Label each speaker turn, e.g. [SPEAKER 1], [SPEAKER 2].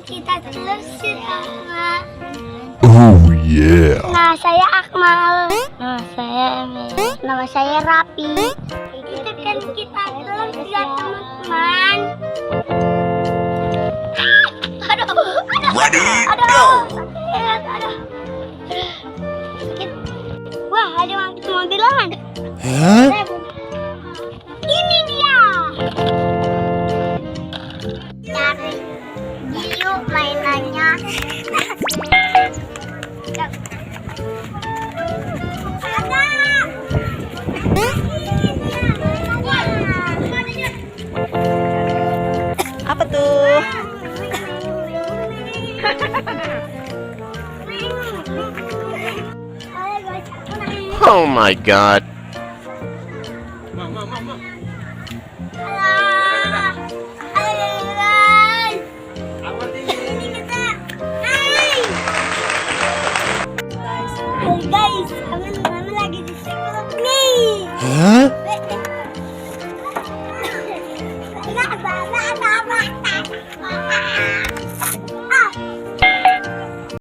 [SPEAKER 1] kita telusur Akmal.
[SPEAKER 2] Oh yeah.
[SPEAKER 1] Nah, saya Akmal. Nah, saya Emil. Nama saya Rapi. Itu kan kita telusur ya teman-teman.
[SPEAKER 2] Ready,
[SPEAKER 1] Aduh,
[SPEAKER 2] go.
[SPEAKER 1] sakit, aduh. Sakit. Wah, ada mobilan.
[SPEAKER 2] Huh?
[SPEAKER 1] Ini dia. Cari Giu mainannya.
[SPEAKER 3] Apa tuh?
[SPEAKER 2] Oh my god.